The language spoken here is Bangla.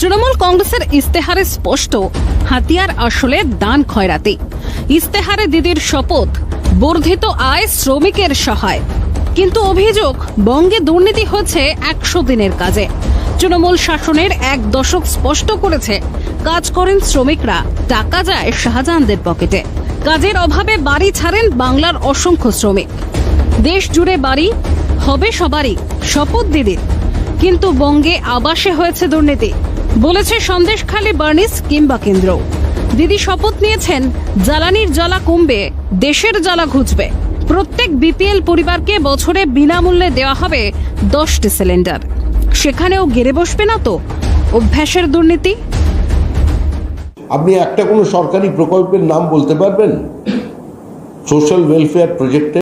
তৃণমূল কংগ্রেসের ইস্তেহারে স্পষ্ট হাতিয়ার আসলে দান খয়রাতি। ইস্তেহারে দিদির শপথ বর্ধিত আয় শ্রমিকের সহায়, কিন্তু অভিযোগ বঙ্গে দুর্নীতি হচ্ছে 100 দিনের কাজে। তৃণমূল শাসনের 1 দশক স্পষ্ট করেছে কাজ করেন শ্রমিকরা, টাকা যায় শাহজাহানদের পকেটে। কাজের অভাবে বাড়ি ছাড়েন বাংলার অসংখ্য শ্রমিক। দেশ জুড়ে বাড়ি হবে সবারই, শপথ দিদির, কিন্তু বঙ্গে আবাসে হয়েছে দুর্নীতি, বলেছে সন্দেশখালী বার্নিস কিংবা কেন্দ্র। দিদি শপথ নিয়েছেন জ্বালানির জ্বালা কমবে, দেশের জ্বালা ঘুচবে। প্রত্যেক বিপিএল পরিবারকে বছরে বিনামূল্যে দেওয়া হবে 10টি সিলিন্ডার। সেখানেও গেড়ে বসবে না তো অভ্যাসের দুর্নীতি? আপনি একটা কোনো সরকারি প্রকল্পের নাম বলতে পারবেন সোশ্যাল ওয়েলফেয়ার প্রজেক্টে?